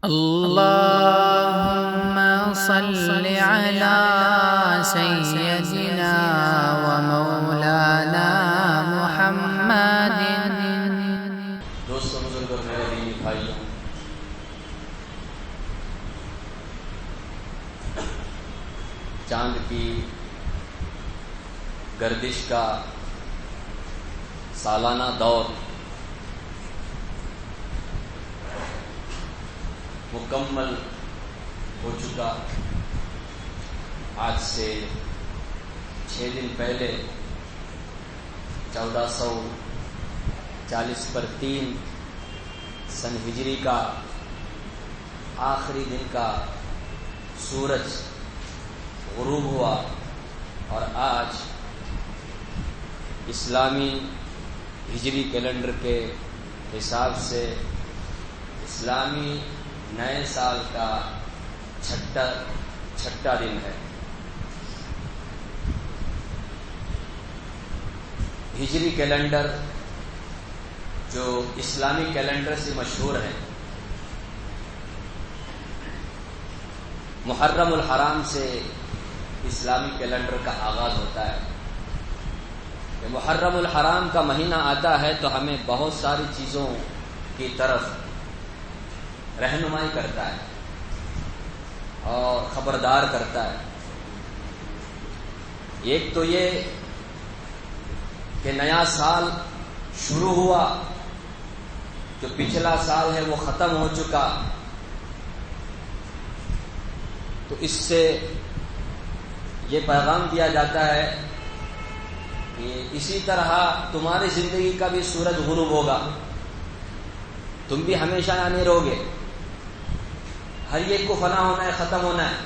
اللهم صل على سيدنا ومولانا محمد۔ دوستوں، بزرگوں، میرے دینی بھائیوں، چاند کی گردش کا سالانہ دور مکمل ہو چکا۔ آج سے 6 دن پہلے 1440/3 سن ہجری کا آخری دن کا سورج غروب ہوا، اور آج اسلامی ہجری کیلنڈر کے حساب سے اسلامی نئے سال کا چھٹا دن ہے۔ ہجری کیلنڈر جو اسلامی کیلنڈر سے مشہور ہے، محرم الحرام سے اسلامی کیلنڈر کا آغاز ہوتا ہے۔ کہ محرم الحرام کا مہینہ آتا ہے تو ہمیں بہت ساری چیزوں کی طرف رہنمائی کرتا ہے اور خبردار کرتا ہے۔ ایک تو یہ کہ نیا سال شروع ہوا، جو پچھلا سال ہے وہ ختم ہو چکا، تو اس سے یہ پیغام دیا جاتا ہے کہ اسی طرح تمہاری زندگی کا بھی سورج غروب ہوگا، تم بھی ہمیشہ یہاں نہیں رہو گے، ہر ایک کو فنا ہونا ہے، ختم ہونا ہے۔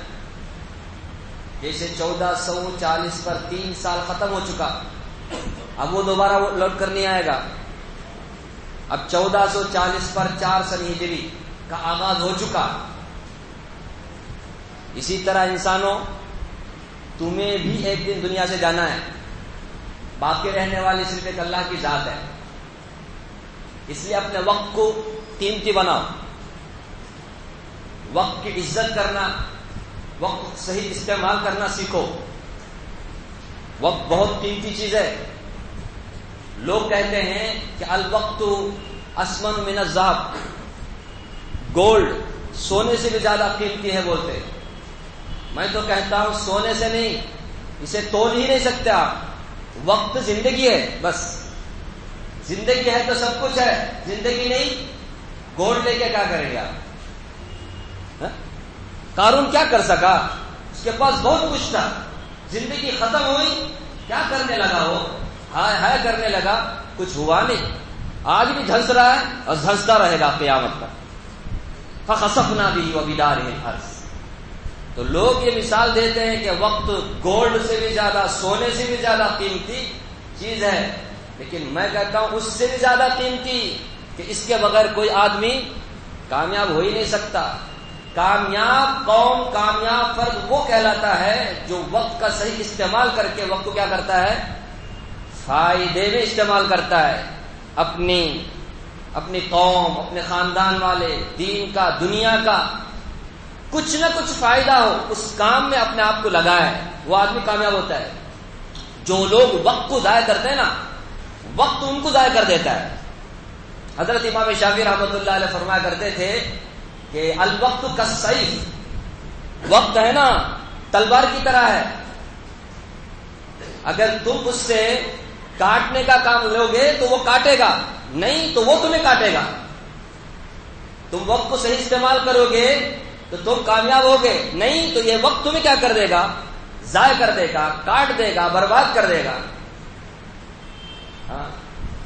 جیسے 1440/3 سال ختم ہو چکا، اب وہ دوبارہ لوٹ کر نہیں آئے گا۔ اب 1440/4 سن ہجری کا آغاز ہو چکا۔ اسی طرح انسانوں، تمہیں بھی ایک دن دنیا سے جانا ہے، باقی رہنے والی صرف ایک اللہ کی ذات ہے۔ اس لیے اپنے وقت کو قیمتی بناؤ، وقت کی عزت کرنا، وقت صحیح استعمال کرنا سیکھو۔ وقت بہت قیمتی چیز ہے۔ لوگ کہتے ہیں کہ الوقت اسمن من الذهب، گولڈ سونے سے بھی زیادہ قیمتی ہے بولتے۔ میں تو کہتا ہوں سونے سے نہیں، اسے تول ہی نہیں سکتے آپ۔ وقت زندگی ہے، بس زندگی ہے تو سب کچھ ہے، زندگی نہیں گولڈ لے کے کیا کریں گے آپ؟ قارون کیا کر سکا؟ اس کے پاس بہت کچھ تھا، زندگی ختم ہوئی، کیا کرنے لگا؟ وہ ہائے کرنے لگا، کچھ ہوا نہیں۔ آج بھی جھنس رہا ہے اور جھنستا رہے گا قیامت تک۔ فخسفنا به وبداره الارض۔ تو لوگ یہ مثال دیتے ہیں کہ وقت گولڈ سے بھی زیادہ، سونے سے بھی زیادہ قیمتی چیز ہے، لیکن میں کہتا ہوں اس سے بھی زیادہ قیمتی، کہ اس کے بغیر کوئی آدمی کامیاب ہو ہی نہیں سکتا۔ کامیاب قوم، کامیاب فرد وہ کہلاتا ہے جو وقت کا صحیح استعمال کر کے وقت کو کیا کرتا ہے؟ فائدے میں استعمال کرتا ہے۔ اپنی قوم، اپنے خاندان والے، دین کا، دنیا کا کچھ نہ کچھ فائدہ ہو اس کام میں اپنے آپ کو لگائے، وہ آدمی کامیاب ہوتا ہے۔ جو لوگ وقت کو ضائع کرتے ہیں نا، وقت ان کو ضائع کر دیتا ہے۔ حضرت امام شافعی رحمۃ اللہ علیہ فرمایا کرتے تھے کہ الوقت کالسیف، وقت ہے نا تلوار کی طرح ہے، اگر تم اس سے کاٹنے کا کام لوگے تو وہ کاٹے گا، نہیں تو وہ تمہیں کاٹے گا۔ تم وقت کو صحیح استعمال کرو گے تو تم کامیاب ہوگے، نہیں تو یہ وقت تمہیں کیا کر دے گا؟ ضائع کر دے گا، کاٹ دے گا، برباد کر دے گا۔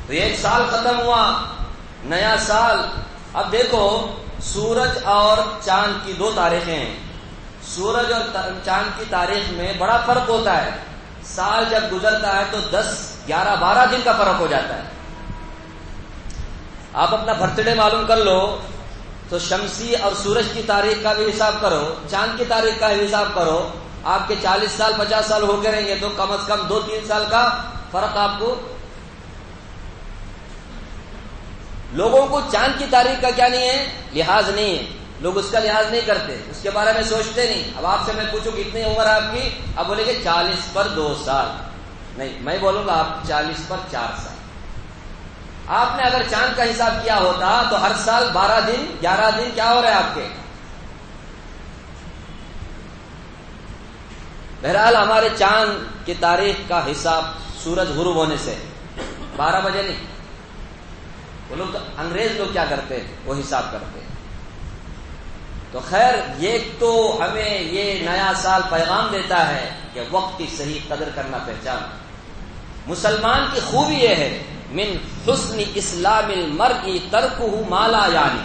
تو ایک سال ختم ہوا، نیا سال۔ اب دیکھو، سورج اور چاند کی 2 تاریخیں ہیں۔ سورج اور چاند کی تاریخ میں بڑا فرق ہوتا ہے۔ سال جب گزرتا ہے تو 10، 11، 12 دن کا فرق ہو جاتا ہے۔ آپ اپنا برتھ ڈے معلوم کر لو تو شمسی اور سورج کی تاریخ کا بھی حساب کرو، چاند کی تاریخ کا بھی حساب کرو، آپ کے 40 سال 50 سال ہو کے رہیں گے تو کم از کم 2-3 سال کا فرق آپ کو لوگوں کو چاند کی تاریخ کا کیا نہیں ہے، لحاظ نہیں ہے، لوگ اس کا لحاظ نہیں کرتے، اس کے بارے میں سوچتے نہیں. اب آپ سے میں پوچھوں کتنی عمر ہے آپ کی، اب بولے کہ 40 پر 2 سال. نہیں، میں بولوں گا آپ 40 پر 4 سال. آپ نے اگر چاند کا حساب کیا ہوتا تو ہر سال 12 دن 11 دن کیا ہو رہے ہیں آپ کے. بہرحال ہمارے چاند کی تاریخ کا حساب سورج غروب ہونے سے 12 بجے نہیں. وہ لوگ انگریز لوگ کیا کرتے وہ حساب کرتے. تو خیر، یہ تو ہمیں یہ نیا سال پیغام دیتا ہے کہ وقت کی صحیح قدر کرنا پہچان. مسلمان کی خوبی یہ ہے، من حسن اسلام المرء ترکہ ما لا یعنی.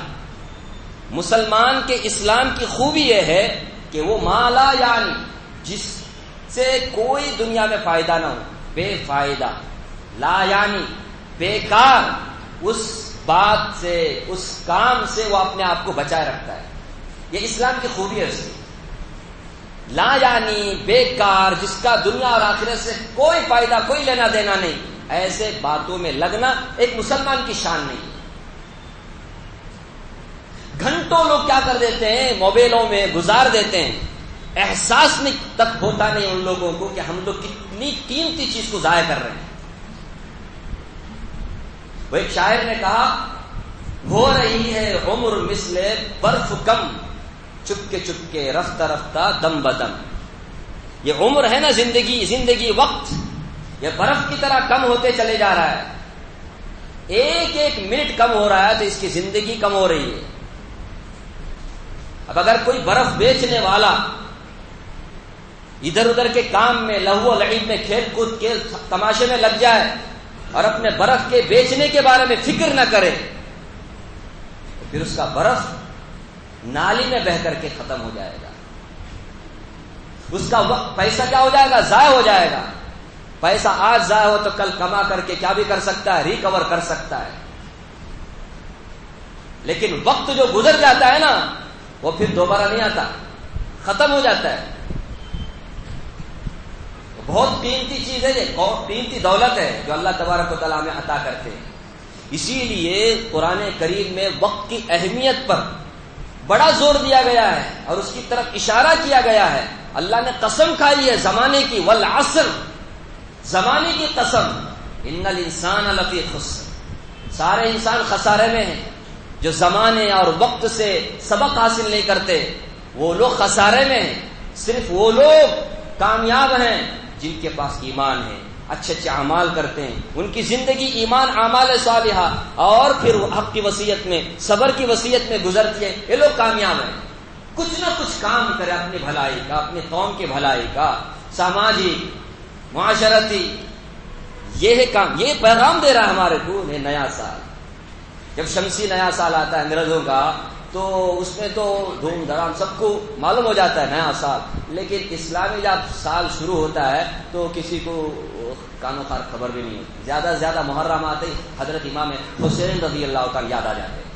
مسلمان کے اسلام کی خوبی یہ ہے کہ وہ ما لا یعنی، جس سے کوئی دنیا میں فائدہ نہ ہو، بے فائدہ، لا یعنی بیکار، اس بات سے اس کام سے وہ اپنے آپ کو بچائے رکھتا ہے. یہ اسلام کی خوبی ہے اس کی. لا یعنی بیکار، جس کا دنیا اور آخرت سے کوئی فائدہ کوئی لینا دینا نہیں، ایسے باتوں میں لگنا ایک مسلمان کی شان نہیں. گھنٹوں لوگ کیا کر دیتے ہیں، موبائلوں میں گزار دیتے ہیں، احساس نہیں تک ہوتا نہیں ان لوگوں کو کہ ہم لوگ کتنی قیمتی چیز کو ضائع کر رہے ہیں. وہ ایک شاعر نے کہا، ہو رہی ہے عمر مثل برف کم، چپکے چپکے رفتہ رفتہ دم بدم. یہ عمر ہے نا، زندگی وقت، یہ برف کی طرح کم ہوتے چلے جا رہا ہے. ایک ایک منٹ کم ہو رہا ہے تو اس کی زندگی کم ہو رہی ہے. اب اگر کوئی برف بیچنے والا ادھر ادھر کے کام میں، لہو و لعب میں، کھیل کود کے تماشے میں لگ جائے اور اپنے برف کے بیچنے کے بارے میں فکر نہ کرے، تو پھر اس کا برف نالی میں بہ کر کے ختم ہو جائے گا. اس کا پیسہ کیا ہو جائے گا، ضائع ہو جائے گا. پیسہ آج ضائع ہو تو کل کما کر کے کیا بھی کر سکتا ہے، ریکور کر سکتا ہے. لیکن وقت جو گزر جاتا ہے نا، وہ پھر دوبارہ نہیں آتا، ختم ہو جاتا ہے. بہت قیمتی چیز ہے یہ، قیمتی دولت ہے جو اللہ تبارک و تعالیٰ میں عطا کرتے ہیں. اسی لیے قرآن کریم میں وقت کی اہمیت پر بڑا زور دیا گیا ہے اور اس کی طرف اشارہ کیا گیا ہے. اللہ نے قسم کھائی ہے زمانے کی، والعصر، زمانے کی قسم، ان الانسان لفی خسر، سارے انسان خسارے میں ہیں. جو زمانے اور وقت سے سبق حاصل نہیں کرتے وہ لوگ خسارے میں ہیں. صرف وہ لوگ کامیاب ہیں جن کے پاس ایمان ہے، اچھے اچھے اعمال کرتے ہیں، ان کی زندگی ایمان، اعمال صالحہ اور پھر حق کی وصیت میں، صبر کی وصیت میں گزرتی ہے. یہ لوگ کامیاب ہیں. کچھ نہ کچھ کام کرے اپنی بھلائی کا، اپنی قوم کی بھلائی کا، سماجی، معاشرتی. یہ ہے کام. یہ پیغام دے رہا ہے ہمارے کو یہ نیا سال. جب شمسی نیا سال آتا ہے انگریزوں کا تو اس میں تو دھوم دھڑام سب کو معلوم ہو جاتا ہے نیا سال. لیکن اسلامی جب سال شروع ہوتا ہے تو کسی کو کانوں خار خبر بھی نہیں ہوتی. زیادہ سے زیادہ محرم آتے ہی حضرت امام حسین رضی اللہ تعالیٰ یاد آ جاتے ہیں.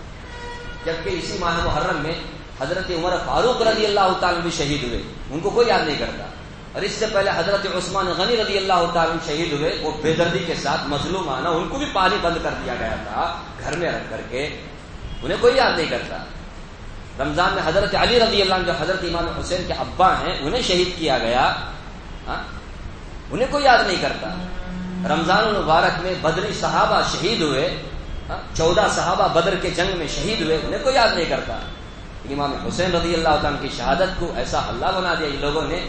جبکہ اسی ماہ محرم میں حضرت عمر فاروق رضی اللہ تعالیٰ بھی شہید ہوئے، ان کو کوئی یاد نہیں کرتا. اور اس سے پہلے حضرت عثمان غنی رضی اللہ تعالیٰ شہید ہوئے، وہ بے دردی کے ساتھ مظلومانہ، ان کو بھی پانی بند کر دیا گیا تھا گھر میں رکھ کر کے، انہیں کوئی یاد نہیں کرتا. رمضان میں حضرت علی رضی اللہ عنہ جو حضرت امام حسین کے ابا ہیں انہیں شہید کیا گیا، انہیں کوئی یاد نہیں کرتا. رمضان المبارک میں بدری صحابہ شہید ہوئے، 14 صحابہ بدر کے جنگ میں شہید ہوئے، انہیں کوئی یاد نہیں کرتا. امام حسین رضی اللہ عنہ کی شہادت کو ایسا اللہ بنا دیا ان لوگوں نے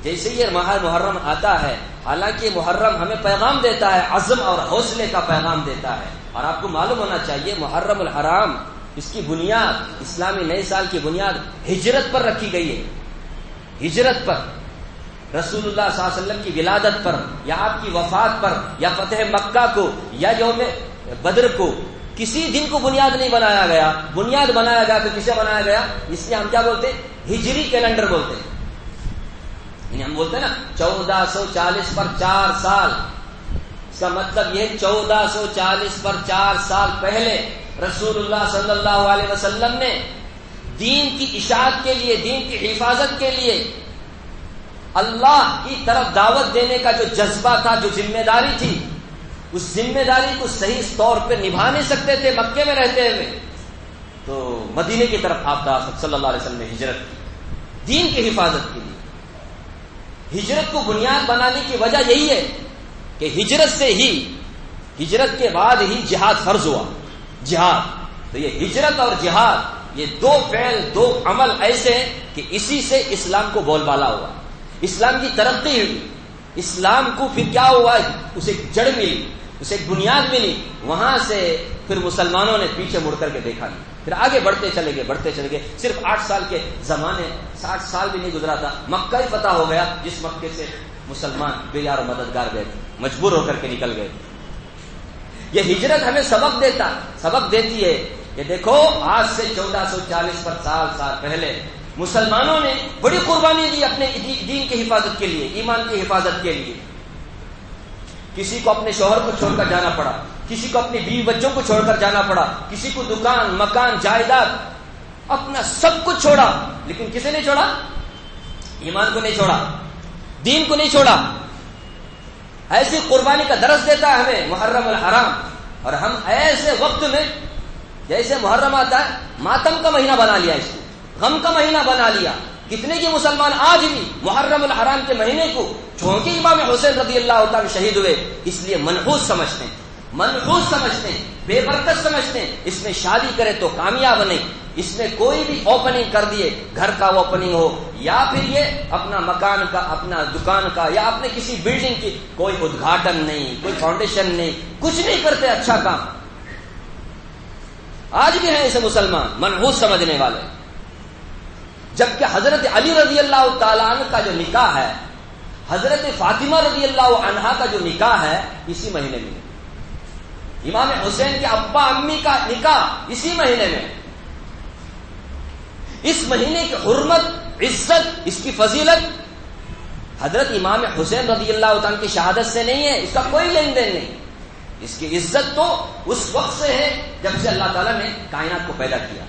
جیسے یہ ماہ محرم آتا ہے. حالانکہ محرم ہمیں پیغام دیتا ہے، عزم اور حوصلے کا پیغام دیتا ہے. اور آپ کو معلوم ہونا چاہیے محرم الحرام، اس کی بنیاد، اسلامی نئے سال کی بنیاد ہجرت پر رکھی گئی ہے. ہجرت پر، رسول اللہ صلی اللہ علیہ وسلم کی ولادت پر، یا آپ کی وفات پر، یا فتح مکہ کو، یا یوم بدر کو، کسی دن کو بنیاد نہیں بنایا گیا. بنیاد بنایا گیا تو کسے بنایا گیا؟ اس لیے ہم کیا بولتے ہیں؟ ہجری کیلنڈر بولتے ہیں. یعنی ہم بولتے ہیں نا 1440 پر 4 سال. اس کا مطلب یہ 1440 پر 4 سال پہلے رسول اللہ صلی اللہ علیہ وسلم نے دین کی اشاعت کے لیے، دین کی حفاظت کے لیے، اللہ کی طرف دعوت دینے کا جو جذبہ تھا، جو ذمہ داری تھی، اس ذمہ داری کو صحیح طور پہ نبھا نہیں سکتے تھے مکے میں رہتے ہوئے. تو مدینے کی طرف آپ صلی اللہ علیہ وسلم نے ہجرت کی دین کی حفاظت کے لیے. ہجرت کو بنیاد بنانے کی وجہ یہی ہے کہ ہجرت کے بعد ہی جہاد فرض ہوا. جہاد تو یہ ہجرت اور جہاد یہ دو فعل دو عمل ایسے ہیں کہ اسی سے اسلام کو بول بالا ہوا, اسلام کی ترقی ہوئی. اسلام کو پھر کیا ہوا, اسے جڑ ملی, اسے ایک بنیاد ملی. وہاں سے پھر مسلمانوں نے پیچھے مڑ کر کے دیکھا نہیں, پھر آگے بڑھتے چلے گئے. صرف 8 سال کے زمانے, 60 سال بھی نہیں گزرا تھا, مکہ ہی فتح ہو گیا, جس مکے سے مسلمان بے یار و مددگار گئے تھے, مجبور ہو کر کے نکل گئے. یہ ہجرت ہمیں سبق دیتی ہے. یہ دیکھو آج سے 1440 سال پہلے مسلمانوں نے بڑی قربانی دی اپنے دین کی حفاظت کے لیے, ایمان کی حفاظت کے لیے. کسی کو اپنے شوہر کو چھوڑ کر جانا پڑا, کسی کو اپنی بیوی بچوں کو چھوڑ کر جانا پڑا, کسی کو دکان مکان جائیداد اپنا سب کچھ چھوڑا, لیکن کسے نہیں چھوڑا؟ ایمان کو نہیں چھوڑا, دین کو نہیں چھوڑا. ایسی قربانی کا درس دیتا ہے ہمیں محرم الحرام. اور ہم ایسے وقت میں جیسے محرم آتا ہے ماتم کا مہینہ بنا لیا, اس کو غم کا مہینہ بنا لیا. کتنے کے مسلمان آج بھی محرم الحرام کے مہینے کو چونکہ امام حسین رضی اللہ تعالی شہید ہوئے اس لیے منحوس سمجھتے ہیں, بے برکت سمجھتے ہیں. اس میں شادی کرے تو کامیاب نہیں, اس میں کوئی بھی اوپننگ کر دیے, گھر کا اوپننگ ہو یا پھر یہ اپنا مکان کا, اپنا دکان کا, یا اپنے کسی بلڈنگ کی, کوئی ادگھاٹن نہیں, کوئی فاؤنڈیشن نہیں, کچھ نہیں کرتے اچھا کام. آج بھی ہیں ایسے مسلمان منحوس سمجھنے والے. جبکہ حضرت علی رضی اللہ تعالیٰ عنہ کا جو نکاح ہے, حضرت فاطمہ رضی اللہ عنہا کا جو نکاح ہے اسی مہینے میں, امام حسین کے ابا امی کا نکاح اسی مہینے میں. اس مہینے کی حرمت, عزت, اس کی فضیلت حضرت امام حسین رضی اللہ تعالیٰ کی شہادت سے نہیں ہے, اس کا کوئی لین دین نہیں. اس کی عزت تو اس وقت سے ہے جب سے اللہ تعالیٰ نے کائنات کو پیدا کیا.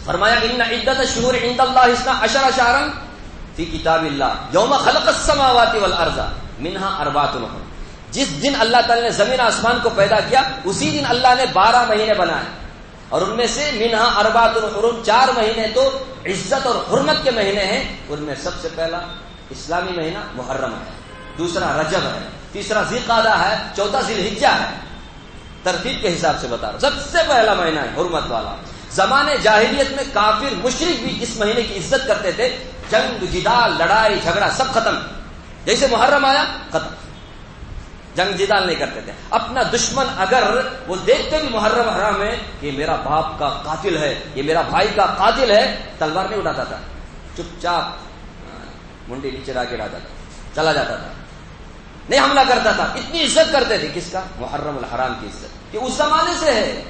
فرمایا ان عدت الشہور عند اللہ 12 شہرا فی کتاب اللہ یوم خلق السماوات والارض منها 4 حرم. جس دن اللہ تعالیٰ نے زمین آسمان کو پیدا کیا اسی دن اللہ نے 12 مہینے بنائے, اور ان میں سے منها 4 حرم, 4 مہینے تو عزت اور حرمت کے مہینے ہیں. ان میں سب سے پہلا اسلامی مہینہ محرم ہے, دوسرا رجب ہے, تیسرا ذی القعدہ ہے, چوتھا ذی الحجہ ہے. ترتیب کے حساب سے بتا رہا ہوں, سب سے پہلا مہینہ ہے حرمت والا. زمانے جاہلیت میں کافر مشرک بھی اس مہینے کی عزت کرتے تھے. جنگ جدال لڑائی جھگڑا سب ختم, جیسے محرم آیا ختم, جنگ جدال نہیں کرتے تھے. اپنا دشمن اگر وہ دیکھتے بھی محرم حرام ہے کہ میرا باپ کا قاتل ہے, یہ میرا بھائی کا قاتل ہے, تلوار نہیں اٹھاتا تھا, چپ چاپ منڈی نیچے لا کے ڈالتا تھا, چلا جاتا تھا, نہیں حملہ کرتا تھا. اتنی عزت کرتے تھے. کس کا؟ محرم الحرام کی عزت. یہ اس زمانے سے ہے,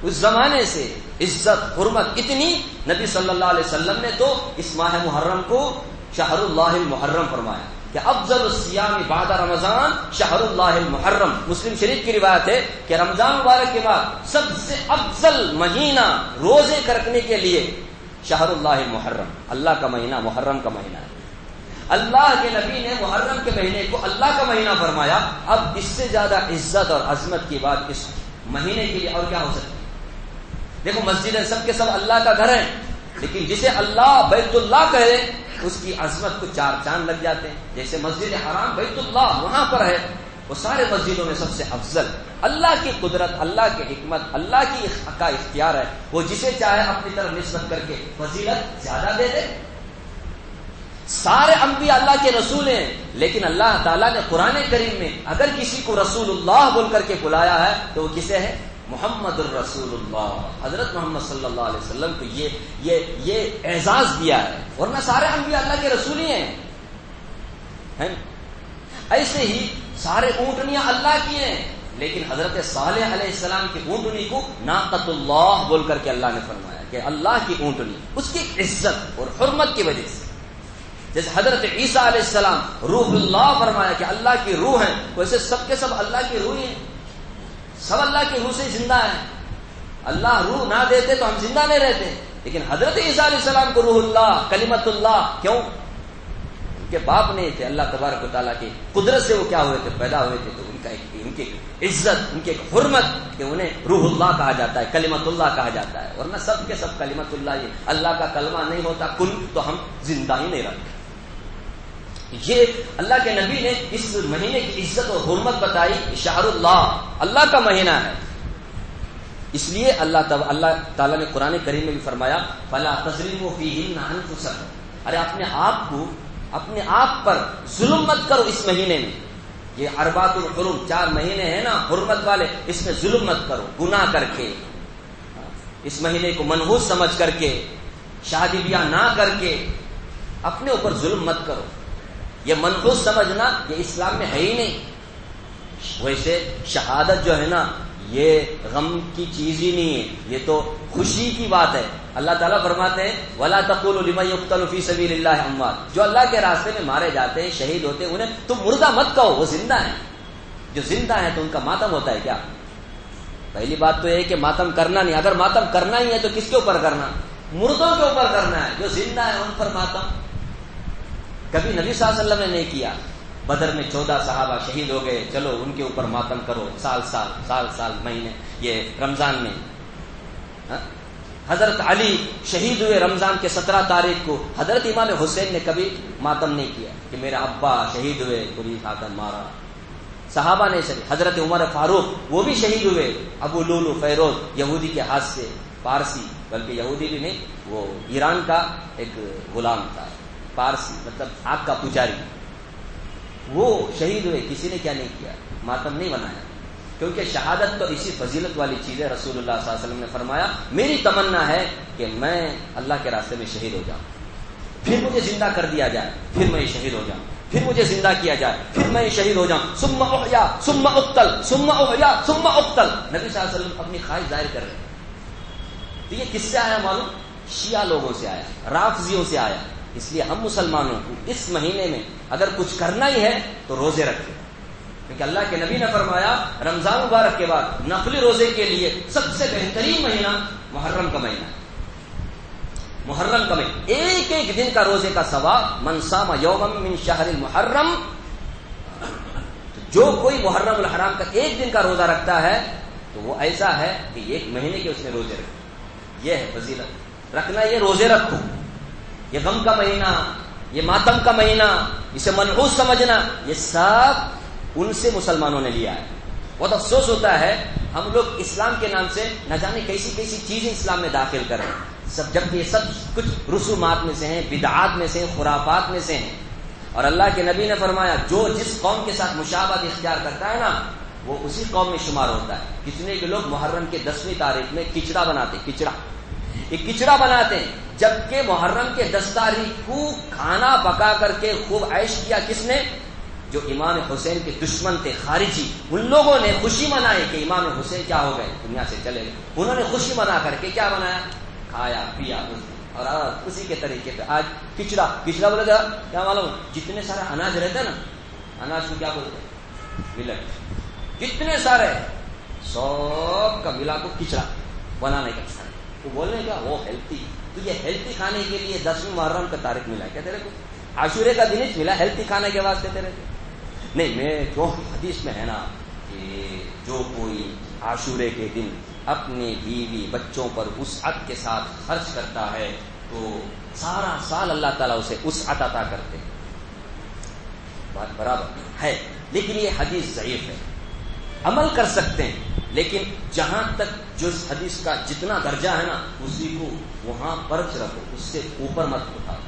اس زمانے سے عزت حرمت اتنی. نبی صلی اللہ علیہ وسلم نے تو اس ماہ محرم کو شہر اللہ المحرم فرمایا کہ افضل الصیام بعد رمضان شہر اللہ المحرم. مسلم شریف کی روایت ہے کہ رمضان مبارک کے بعد سب سے افضل مہینہ روزے رکھنے کے لیے شہر اللہ المحرم, اللہ کا مہینہ محرم کا مہینہ ہے. اللہ کے نبی نے محرم کے مہینے کو اللہ کا مہینہ فرمایا. اب اس سے زیادہ عزت اور عظمت کی بات اس مہینے کے لیے اور کیا ہو سکتی؟ دیکھو مسجدیں سب کے سب اللہ کا گھر ہیں, لیکن جسے اللہ بیت اللہ کہے اس کی عظمت کو 4 چاند لگ جاتے ہیں. جیسے مسجد حرام بیت اللہ وہاں پر ہے, وہ سارے مسجدوں میں سب سے افضل. اللہ کی قدرت, اللہ کی حکمت, اللہ کی کا اختیار ہے, وہ جسے چاہے اپنی طرف نسبت کر کے فضیلت زیادہ دے دے. سارے انبیاء اللہ کے رسول ہیں, لیکن اللہ تعالیٰ نے قرآن کریم میں اگر کسی کو رسول اللہ بول کر کے بلایا ہے تو وہ کسے ہے؟ محمد الرسول اللہ, حضرت محمد صلی اللہ علیہ وسلم کو یہ اعزاز دیا ہے. ورنہ سارے انبیاء اللہ کے رسول ہی ہیں. ایسے ہی سارے اونٹنیاں اللہ کی ہیں, لیکن حضرت صالح علیہ السلام کی اونٹنی کو ناقۃ اللہ بول کر کے اللہ نے فرمایا کہ اللہ کی اونٹنی, اس کی عزت اور حرمت کی وجہ سے. جیسے حضرت عیسیٰ علیہ السلام روح اللہ فرمایا کہ اللہ کی روح ہیں, ویسے سب کے سب اللہ کی روح ہیں, سب اللہ کی روح سے زندہ ہیں. اللہ روح نہ دیتے تو ہم زندہ نہیں رہتے. لیکن حضرت عیسیٰ علیہ السلام کو روح اللہ, کلمت اللہ, کیوں؟ کے باپ نہیں تھے، اللہ تبارک و تعالیٰ کی قدرت سے وہ کیا ہوئے تھے، پیدا ہوئے تھے، تو ان کی عزت، ان کی حرمت کہ انہیں روح اللہ کہا جاتا ہے، کلمت اللہ کہا جاتا ہے، ورنہ سب کے سب کلمت اللہ، یہ اللہ کا کلمہ نہیں ہوتا کن تو ہم زندہ ہی نہیں رہتے۔ یہ اللہ کے نبی نے اس مہینے کی عزت اور حرمت بتائی، شہر اللہ، اللہ کا مہینہ ہے، اس لیے اللہ تعالیٰ نے قرآن کریم میں بھی فرمایا فَلَا تَظْلِمُوا فِيهِنَّ أَنفُسَكُمْ، ارے اپنے آپ پر ظلم مت کرو اس مہینے میں، یہ اربعۃ الحرم 4 مہینے ہیں نا حرمت والے، اس میں ظلم مت کرو، گناہ کر کے، اس مہینے کو منحوس سمجھ کر کے، شادی بیاہ نہ کر کے اپنے اوپر ظلم مت کرو۔ یہ منحوس سمجھنا یہ اسلام میں ہے ہی نہیں۔ ویسے شہادت جو ہے نا یہ غم کی چیز ہی نہیں ہے، یہ تو خوشی کی بات ہے۔ اللہ تعالیٰ فرماتے ہیں وَلَا تَقُولُوا لِمَن يُقْتَلُ فِي سَبِيلِ اللَّهِ أَمْوَاتٌ، جو اللہ کے راستے میں مارے جاتے ہیں، شہید ہوتے ہیں، انہیں تم مردہ مت کہو، وہ زندہ ہیں۔ جو زندہ ہیں تو ان کا ماتم ہوتا ہے کیا؟ پہلی بات تو یہ ہے کہ ماتم کرنا نہیں، اگر ماتم کرنا ہی ہے تو کس کے اوپر کرنا؟ مردوں کے اوپر کرنا ہے، جو زندہ ہے ان پر ماتم۔ کبھی نبی صلی اللہ علیہ وسلم نے نہیں کیا۔ بدر میں 14 صحابہ شہید ہو گئے، چلو ان کے اوپر ماتم کرو، سال مہینے، یہ رمضان میں۔ حضرت علی شہید ہوئے رمضان کے 17 تاریخ کو، حضرت امام حسین نے کبھی ماتم نہیں کیا کہ میرے ابا شہید ہوئے، پولیس آ کر مارا۔ صحابہ نے شہید، حضرت عمر فاروق وہ بھی شہید ہوئے، ابو لولو فیروز یہودی کے ہاتھ سے، پارسی، بلکہ یہودی بھی نہیں، وہ ایران کا ایک غلام تھا، پارسی مطلب آگ کا پجاری، وہ شہید ہوئے۔ کسی نے کیا نہیں کیا، ماتم نہیں بنایا، کیونکہ شہادت تو اسی فضیلت والی چیز ہے۔ رسول اللہ صلی اللہ علیہ وسلم نے فرمایا میری تمنا ہے کہ میں اللہ کے راستے میں شہید ہو جاؤں، پھر مجھے زندہ کر دیا جائے، پھر میں شہید ہو جاؤں، پھر مجھے زندہ کیا جائے، پھر میں شہید ہو جاؤں، ثم احیا ثم اقتل ثم احیا ثم اقتل۔ نبی صلی اللہ علیہ وسلم اپنی خواہش ظاہر کر رہے ہیں۔ تو یہ کس سے آیا معلوم؟ شیعہ لوگوں سے آیا، رافضیوں سے آیا۔ اس لیے ہم مسلمانوں کو اس مہینے میں اگر کچھ کرنا ہی ہے تو روزے رکھیں، کیونکہ اللہ کے نبی نے فرمایا رمضان مبارک کے بعد نفلی روزے کے لیے سب سے بہترین مہینہ محرم کا مہینہ ہے۔ محرم کا مہینہ، ایک ایک دن کا روزے کا ثواب، من صام یوما من شہر المحرم، جو کوئی محرم الحرام کا ایک دن کا روزہ رکھتا ہے تو وہ ایسا ہے کہ ایک مہینے کے اس نے روزے رکھے۔ یہ ہے فضیلت، رکھنا یہ روزے رکھو۔ یہ غم کا مہینہ، یہ ماتم کا مہینہ، اسے منحوس سمجھنا، یہ سب ان سے مسلمانوں نے لیا ہے۔ بہت افسوس ہوتا ہے ہم لوگ اسلام کے نام سے نہ جانے کیسی کیسی چیزیں اسلام میں داخل کر رہے ہیں، جبکہ یہ سب کچھ رسومات میں سے ہیں، بدعات میں سے ہیں، خرافات میں سے ہیں۔ اور اللہ کے نبی نے فرمایا جو جس قوم کے ساتھ مشابہت اختیار کرتا ہے نا وہ اسی قوم میں شمار ہوتا ہے۔ کتنے کے لوگ محرم کے 10ویں تاریخ میں کچڑا بناتے، یہ کچڑا بناتے ہیں، جبکہ محرم کے 10 تاریخ کو کھانا پکا کر کے خوب عیش کیا کس نے؟ جو امام حسین کے دشمن تھے، خارجی، ان لوگوں نے خوشی منائی کہ امام حسین کیا ہو گئے، دنیا سے چلے گئے۔ انہوں نے خوشی منا کر کے کیا بنایا؟ کھایا پیا، اور اسی کے طریقے پہ آج کچڑا بولے گا کیا معلوم؟ جتنے سارے اناج رہتے ہیں نا، اناج کو کیا بولتے ہیں؟ ملٹ، جتنے سارے سب کا ملا کو کچڑا بنانے کا کھانا، وہ بولنے کا وہ ہیلتھی، تو یہ ہیلتھی کھانے کے لیے 10ویں محرم کا تاریخ ملا کیا تیرے کو؟ عاشورے کا دن ملا ہیلتھی کھانے کے واسطے تیرے کو؟ نہیں، میں جو حدیث میں ہے نا کہ جو کوئی عاشورے کے دن اپنی بیوی بچوں پر وسعت کے ساتھ خرچ کرتا ہے تو سارا سال اللہ تعالیٰ اسے وسعت عطا کرتے ہیں۔ بات برابر ہے، لیکن یہ حدیث ضعیف ہے، عمل کر سکتے ہیں، لیکن جہاں تک جو اس حدیث کا جتنا درجہ ہے نا اسی کو وہاں پرچ رکھو، اس سے اوپر مت اٹھاؤ،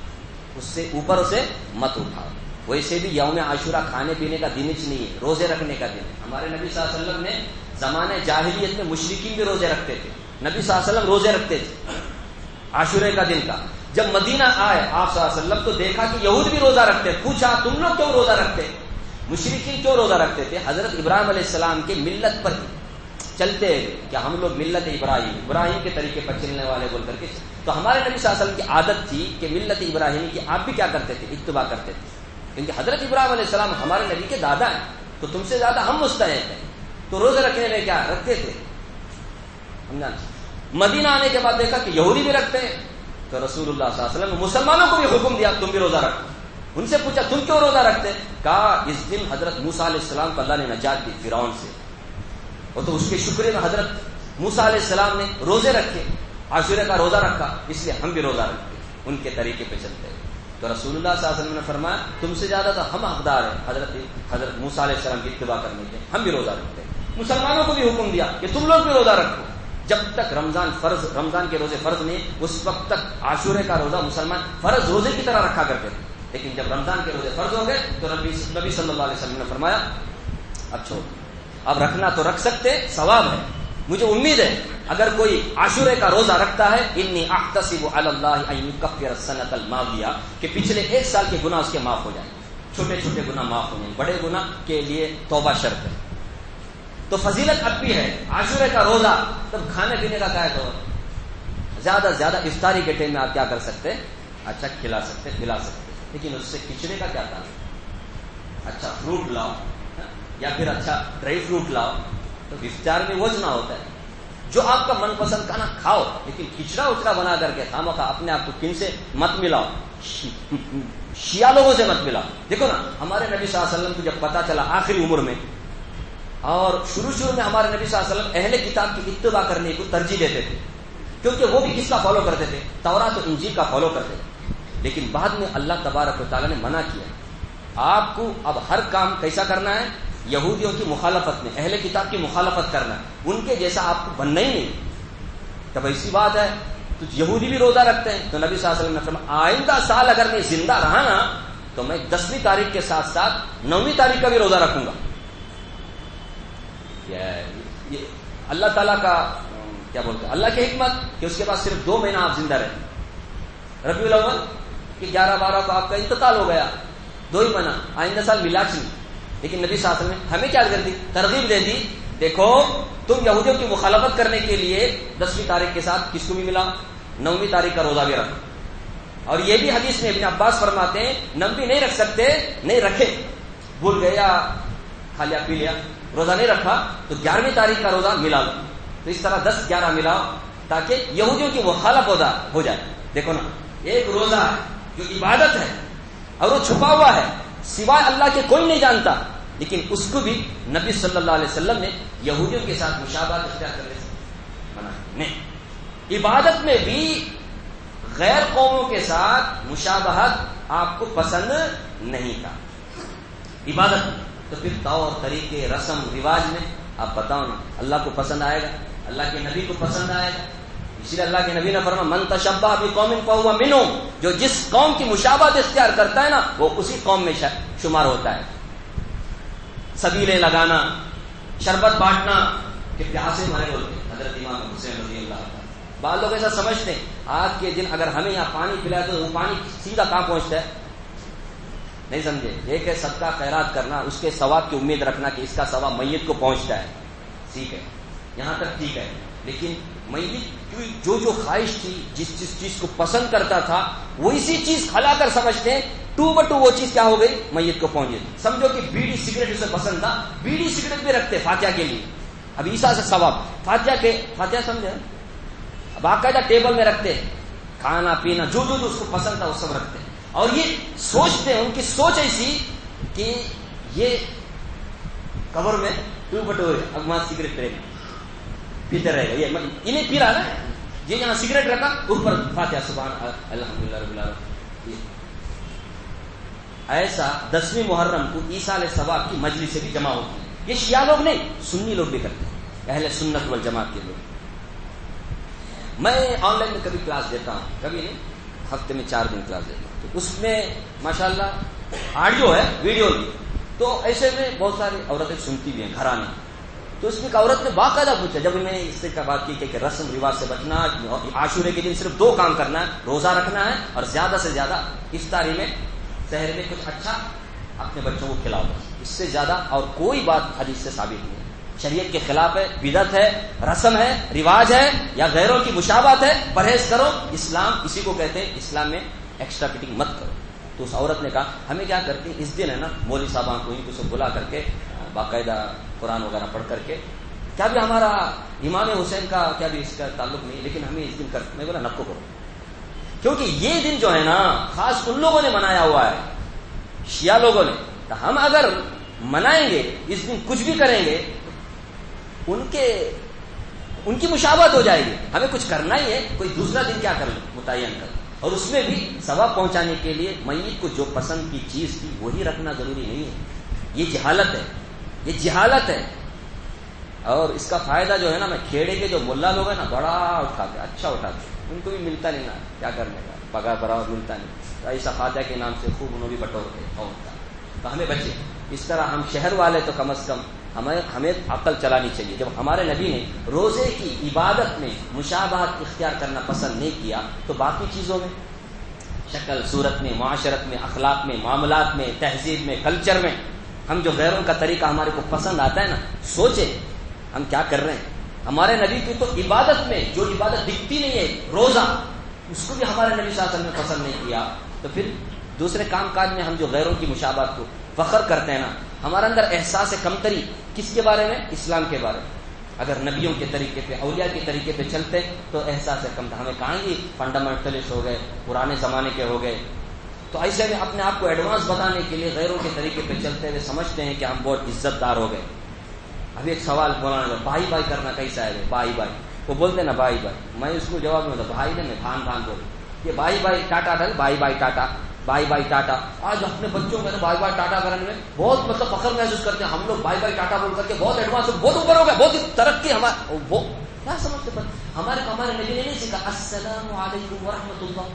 اس سے اوپر سے مت اٹھاؤ۔ ویسے بھی یوم عاشورہ کھانے پینے کا دن ہی نہیں ہے، روزے رکھنے کا دن ہے۔ ہمارے نبی صلی اللہ علیہ وسلم نے زمانے جاہلیت میں مشرکین بھی روزے رکھتے تھے، نبی صلی اللہ علیہ وسلم روزے رکھتے تھے عاشورے کا دن کا۔ جب مدینہ آئے آپ صلی اللہ علیہ وسلم تو دیکھا کہ یہود بھی روزہ رکھتے، پوچھا تم لوگ کیوں روزہ رکھتے؟ مشرکین کیوں روزہ رکھتے تھے؟ حضرت ابراہیم علیہ السلام کے ملت پر چلتے کہ ہم لوگ ملت ابراہیم کے طریقے پر چلنے والے بول کر کے، تو ہمارے نبی صلی اللہ علیہ وسلم کی عادت تھی کہ ملت ابراہیمی کی آپ بھی کیا کرتے تھے؟ اتباع کرتے تھے، کیونکہ حضرت ابراہیم علیہ السلام ہمارے نبی کے دادا ہیں، تو تم سے زیادہ ہم مستحق ہیں، تو روزے رکھنے میں کیا رکھتے تھے ہم جانتے۔ مدینہ آنے کے بعد دیکھا کہ یہودی بھی رکھتے ہیں، تو رسول اللہ صلی اللہ علیہ وسلم نے مسلمانوں کو بھی حکم دیا تم بھی روزہ رکھو، ان سے پوچھا تم کیوں روزہ رکھتے؟ کہا اس دن حضرت موسیٰ علیہ السلام کو اللہ نے نجات دی فرعون سے، اور تو اس کے شکر میں حضرت موسیٰ علیہ السلام نے روزے رکھے، عاشورہ کا روزہ رکھا، اس لیے ہم بھی روزہ رکھتے، ان کے طریقے پہ چلتے ہیں۔ تو رسول اللہ صلی اللہ علیہ وسلم نے فرمایا تم سے زیادہ تو ہم حقدار ہیں حضرت موسیٰ علیہ السلام کی اتباع کرنے کے، ہم بھی روزہ رکھتے ہیں۔ مسلمانوں کو بھی حکم دیا کہ تم لوگ بھی روزہ رکھو، جب تک رمضان کے روزے فرض نہیں اس وقت تک عاشورہ کا روزہ مسلمان فرض روزے کی طرح رکھا کرتے تھے، لیکن جب رمضان کے روزے فرض ہو گئے تو نبی صلی اللہ علیہ وسلم نے فرمایا اب چھوڑ، اب رکھنا تو رکھ سکتے، ثواب ہے، مجھے امید ہے اگر کوئی عاشورہ کا روزہ رکھتا ہے انی احتسب علی اللہ ان یکفر السنۃ الماضیہ، کہ پچھلے ایک سال کے گناہ اس کے معاف ہو جائیں، چھوٹے چھوٹے گناہ معاف ہو جائیں، بڑے گناہ کے لیے توبہ شرط ہے۔ تو فضیلت اب بھی ہے عاشورہ کا روزہ، تب کھانے پینے کا کیا ہے تو زیادہ سے زیادہ افطاری کے ٹائم میں آپ کیا کر سکتے، اچھا کھلا سکتے پلا سکتے، لیکن اس سے کھچڑے کا کیا تعلق؟ اچھا فروٹ لاؤ یا پھر اچھا ڈرائی فروٹ لاؤ، تو افطار میں وہ نہ ہوتا ہے، جو آپ کا من پسند کھانا کھاؤ، لیکن کھچڑا اچڑا بنا کر کے خامخواہ اپنے آپ کو کن سے مت ملاؤ، شیعہ لوگوں سے مت ملاؤ۔ دیکھو نا ہمارے نبی صلی اللہ علیہ وسلم کو جب پتا چلا آخری عمر میں، اور شروع میں ہمارے نبی صلی اللہ علیہ وسلم اہل کتاب کی اتباع کرنے کو ترجیح دیتے تھے، کیونکہ وہ بھی کس کا فالو کرتے تھے، تورات و انجیل کا فالو کرتے تھے، لیکن بعد میں اللہ تبارک و تعالیٰ نے منع کیا آپ کو اب ہر کام کیسا کرنا ہے، یہودیوں کی مخالفت میں، اہل کتاب کی مخالفت کرنا ہے، ان کے جیسا آپ کو بننا ہی نہیں۔ تب ایسی بات ہے تو یہودی بھی روزہ رکھتے ہیں، تو نبی صلی اللہ علیہ وسلم نے فرمایا آئندہ سال اگر میں زندہ رہا نا تو میں 10ویں تاریخ کے ساتھ ساتھ 9ویں تاریخ کا بھی روزہ رکھوں گا۔ یہ اللہ تعالیٰ کا کیا بولتے ہیں، اللہ کی حکمت کہ اس کے بعد صرف 2 مہینہ آپ زندہ رہے، ربیع الاول کہ 11-12 کو آپ کا انتقال ہو گیا، 2 ہی مہینہ، آئندہ سال میلاد نہیں۔ لیکن نبی صلی اللہ علیہ وسلم نے ہمیں کیا کر دی، ترغیب دے دی، دیکھو تم یہودیوں کی مخالفت کرنے کے لیے 10ویں تاریخ کے ساتھ کس کو بھی ملا، 9ویں تاریخ کا روزہ بھی رکھا۔ اور یہ بھی حدیث میں ابن عباس فرماتے ہیں 9ویں نہیں رکھ سکتے، نہیں رکھے، بھول گئے یا کھا لیا پی لیا، روزہ نہیں رکھا تو 11ویں تاریخ کا روزہ ملا لو، تو اس طرح 10-11 ملاؤ تاکہ یہودیوں کی مخالفت ہو جائے۔ دیکھو نا ایک روزہ ہے جو عبادت ہے اور وہ چھپا ہوا ہے، سوائے اللہ کے کوئی نہیں جانتا، لیکن اس کو بھی نبی صلی اللہ علیہ وسلم نے یہودیوں کے ساتھ مشابہت اختیار کرنے سے منع نہیں۔ عبادت میں بھی غیر قوموں کے ساتھ مشابہت آپ کو پسند نہیں تھا عبادت میں، تو پھر طور طریقے رسم رواج میں آپ بتاؤ نا اللہ کو پسند آئے گا، اللہ کے نبی کو پسند آئے گا؟ اسی لیے اللہ کے نبی نے فرمایا من تشبہ بقوم فہو منہم، جو جس قوم کی مشابہت اختیار کرتا ہے نا وہ اسی قوم میں شمار ہوتا ہے۔ سبیلیں لگانا، شربت بانٹنا کہ پیاسے مرے بولتے حضرت امام حسین رضی اللہ عنہ۔ بعض لوگ ایسا سمجھتے ہیں آج کے دن اگر ہمیں یہاں پانی پلائے تو وہ پانی سیدھا کہاں پہنچتا ہے، نہیں سمجھے؟ ایک ہے صدقہ خیرات کرنا، اس کے ثواب کی امید رکھنا کہ اس کا ثواب میت کو پہنچتا ہے، ٹھیک ہے یہاں تک ٹھیک ہے، لیکن میت جو خواہش تھی، جس چیز کو پسند کرتا تھا وہ اسی چیز کھلا کر سمجھتے ہیں 2/2 وہ چیز کیا ہو گئی، میت کو پہنچ گئی۔ سمجھو کہ بیڑی سگریٹ اسے پسند تھا، بیڑی سگریٹ بھی رکھتے فاتحہ کے لیے، اب عیسیٰ سے ثواب فاتحہ سمجھے باقاعدہ ٹیبل میں رکھتے، کھانا پینا جو اس کو پسند تھا وہ سب رکھتے، اور یہ سوچتے ہیں، ان کی سوچ ایسی کہ یہ قبر میں 2/2 اب وہاں سگریٹ رہے گا، پیتے رہے گا، یہ انہیں پی رہا نا، یہ یہاں سگریٹ رکھا اوپر فاتحہ سبحان الحمدللہ رب العالمین۔ ایسا 10ویں محرم کو ایصال ثواب کی مجلس سے بھی جمع ہوتی ہے، یہ شیعہ لوگ نہیں سنی لوگ بھی کرتے ہیں، اہل سنت والجماعت کے لوگ۔ میں آن لائن میں کبھی کلاس دیتا ہوں، کبھی نہیں، ہفتے میں 4 دن کلاس دیتا ہوں، تو اس میں ماشاءاللہ آڈیو ہے ویڈیو بھی، تو ایسے میں بہت ساری عورتیں سنتی بھی ہیں گھرانے، تو اس میں ایک عورت نے باقاعدہ پوچھا جب میں اس سے بات کی کہ رسم رواج سے بچنا، عاشورے کے دن صرف 2 کام کرنا ہے، روزہ رکھنا ہے اور زیادہ سے زیادہ افطاری میں سحر میں کچھ اچھا اپنے بچوں کو کھلاؤ، اس سے زیادہ اور کوئی بات حدیث سے ثابت نہیں ہے، شریعت کے خلاف ہے، بدعت ہے، رسم ہے، رواج ہے یا غیروں کی مشابہت ہے، پرہیز کرو، اسلام اسی کو کہتے ہیں، اسلام میں ایکسٹرا فٹنگ مت کرو۔ تو اس عورت نے کہا ہمیں کیا کرتی ہیں اس دن ہے نا مولوی صاحبان کو ان کو بلا کر کے باقاعدہ قرآن وغیرہ پڑھ کر کے، کیا بھی ہمارا امام حسین کا کیا بھی اس کا تعلق نہیں، لیکن ہمیں اس دن کر، میں بولا نکو کرو، کیونکہ یہ دن جو ہے نا خاص ان لوگوں نے منایا ہوا ہے شیعہ لوگوں نے. تو ہم اگر منائیں گے اس دن کچھ بھی کریں گے ان کی مشابہت ہو جائے گی. ہمیں کچھ کرنا ہی ہے, کوئی دوسرا دن کیا کر لیں متعین کر, اور اس میں بھی ثواب پہنچانے کے لیے میت کو جو پسند کی چیز تھی وہی رکھنا ضروری نہیں ہے. یہ جہالت ہے, یہ جہالت ہے. اور اس کا فائدہ جو ہے نا, میں کھیڑے کے جو ملا لوگ ہیں نا بڑا اٹھاتے, اچھا اٹھاتے, ان کو بھی ملتا نہیں نا کیا کرنے کا, پگا برابر ملتا نہیں. ایسا خواجہ کے نام سے خوب انہوں بھی بٹورتے قوم کا. تو ہمیں بچے اس طرح, ہم شہر والے تو کم از کم ہمیں عقل چلانی چاہیے. جب ہمارے نبی نے روزے کی عبادت میں مشابہت اختیار کرنا پسند نہیں کیا تو باقی چیزوں میں, شکل صورت میں, معاشرت میں, اخلاق میں, معاملات میں, تہذیب میں, کلچر میں, ہم جو غیروں کا طریقہ ہمارے کو پسند آتا ہے نا, سوچے ہم کیا کر رہے ہیں. ہمارے نبی کی تو عبادت میں جو عبادت دکھتی نہیں ہے, روزہ, اس کو بھی ہمارے نبی صلی اللہ علیہ وسلم نے پسند نہیں کیا. تو پھر دوسرے کام کاج میں ہم جو غیروں کی مشابہت کو فخر کرتے ہیں نا, ہمارے اندر احساس کمتری کس کے بارے میں, اسلام کے بارے میں. اگر نبیوں کے طریقے پہ, اولیاء کے طریقے پہ چلتے تو احساس کمتری. ہمیں کہاں گی فنڈامنٹلسٹ ہو گئے, پرانے زمانے کے ہو گئے. تو ایسے میں اپنے آپ کو ایڈوانس بتانے کے لیے غیروں کے طریقے پہ چلتے ہوئے سمجھتے ہیں کہ ہم بہت عزت دار ہو گئے. ابھی ایک سوال بولانے لگا, بھائی بھائی کرنا کیسا ہے, بھائی بھائی, وہ بولتے ہیں نا بھائی بھائی. میں اس کو جواب میں بھائی نے, میں بھان بھان بول, یہ بھائی بھائی ٹاٹا تھا, بھائی بھائی ٹاٹا, بھائی بھائی ٹاٹا. آج اپنے بچوں کو بھائی بھائی ٹاٹا کرنے میں بہت مطلب فخر محسوس کرتے ہیں. ہم لوگ بھائی بھائی ٹاٹا بول کر کے بہت ایڈوانس, بہت اوپر ہو گئے, بہت ترقی. ہمارے وہ کیا سمجھتے ہمارے نبی نے نہیں سیکھا السلام علیکم ورحمۃ اللہ.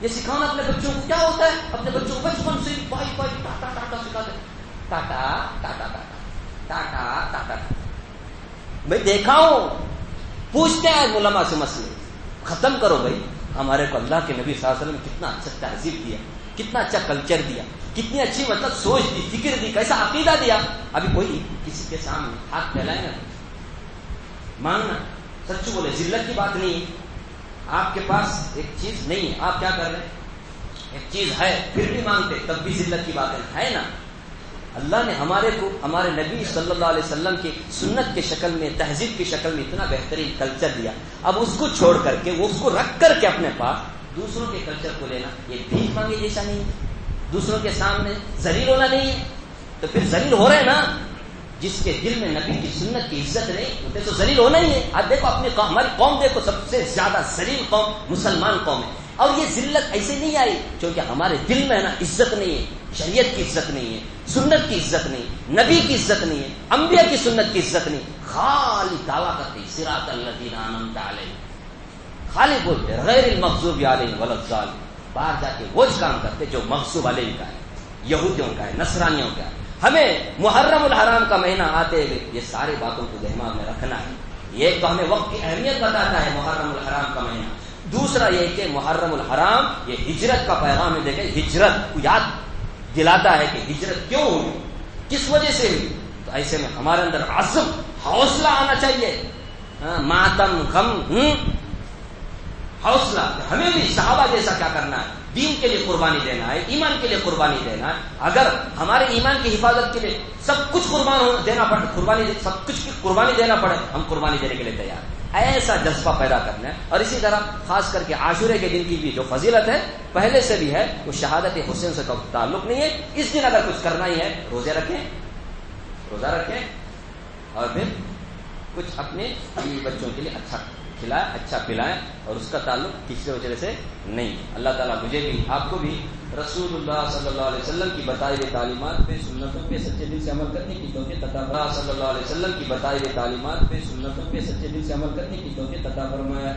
یہ سکھانا اپنے بچوں کو کیا ہوتا ہے, اپنے بچوں کو بچپن سے بھائی بھائی ٹاٹا ٹاٹا سکھاتے. ٹاٹا ٹاٹا ٹاٹا ٹاٹا ٹاٹا. میں دیکھا ہوں, پوچھتے ہیں علماء سے مسئلے, ختم کرو بھائی. ہمارے کو اللہ کے نبی صلی اللہ علیہ وسلم کتنا اچھا تہذیب دیا, کتنا اچھا کلچر دیا, کتنی اچھی مطلب سوچ دی, فکر دی, کیسا عقیدہ دیا. ابھی کوئی کسی کے سامنے ہاتھ پھیلائے نا, مانگنا, سچ بولے, ذلت کی بات نہیں ہے. آپ کے پاس ایک چیز نہیں ہے, آپ کیا کر رہے ہیں, ایک چیز ہے پھر بھی مانگتے, تب بھی ذلت کی بات ہے نا. اللہ نے ہمارے کو ہمارے نبی صلی اللہ علیہ وسلم کی سنت کی شکل میں, تہذیب کی شکل میں اتنا بہترین کلچر دیا. اب اس کو چھوڑ کر کے, وہ اس کو رکھ کر کے اپنے پاس دوسروں کے کلچر کو لینا, یہ بھیک مانگے جیسا نہیں ہے. دوسروں کے سامنے ذلیل ہونا نہیں ہے. تو پھر ذلیل ہو رہے ہیں نا, جس کے دل میں نبی کی سنت کی عزت نہیں ہوتے تو ذلیل ہونا ہی ہے. اب دیکھو اپنی قوم, ہماری قوم دیکھو, سب سے زیادہ ذلیل قوم مسلمان قوم ہے. اور یہ ذلت ایسے نہیں آئی کیونکہ ہمارے دل میں نا عزت نہیں ہے, شریعت کی عزت نہیں ہے, سنت کی عزت نہیں, نبی کی عزت نہیں ہے, انبیاء کی سنت کی عزت نہیں. خالی دعویٰ کرتے صراط الذین انعمت علیہم, خالی بولتے غیر المغضوب علیہم ولا الضالین. باہر جا کے وہ کام کرتے جو مغضوب علیہم کا ہے, یہودیوں کا ہے, نصرانیوں کا ہے. ہمیں محرم الحرام کا مہینہ آتے ہوئے یہ ساری باتوں کو دماغ میں رکھنا ہے. یہ تو ہمیں وقت کی اہمیت بتاتا ہے محرم الحرام کا مہینہ. دوسرا یہ کہ محرم الحرام یہ ہجرت کا پیغام ہے. دیکھیں, ہجرت کو یاد دلاتا ہے کہ ہجرت کیوں ہوئی, کس وجہ سے ہوئی. تو ایسے میں ہمارے اندر عزم, حوصلہ آنا چاہیے. ماتم, غم, حوصلہ. ہمیں بھی صحابہ جیسا کیا کرنا ہے, دین کے لیے قربانی دینا ہے, ایمان کے لیے قربانی دینا ہے. اگر ہمارے ایمان کی حفاظت کے لیے سب کچھ دینا پڑے, سب کچھ قربانی دینا پڑے, ہم قربانی دینے کے لیے تیار. ایسا جذبہ پیدا کرنا ہے. اور اسی طرح خاص کر کے عاشورے کے دن کی بھی جو فضیلت ہے پہلے سے بھی ہے, وہ شہادت حسین سے تعلق نہیں ہے. اس دن اگر کچھ کرنا ہی ہے, روزے رکھیں, روزہ رکھیں, اور پھر کچھ اپنے بچوں کے لیے اچھا کھلائیں, اچھا پلائیں, اور اس کا تعلق کسی وجہ سے نہیں. اللہ تعالیٰ مجھے بھی آپ کو بھی رسول اللہ صلی اللہ علیہ وسلم کی بتائی ہوئی تعلیمات پہ, سنتوں پہ سچے دل سے عمل کرنے کی توفیق عطا فرمائے. صلی اللہ علیہ وسلم کی بتائی ہوئی تعلیمات پہ, سنتوں پہ سچے دل سے عمل کرنے کی توفیق عطا فرمائے.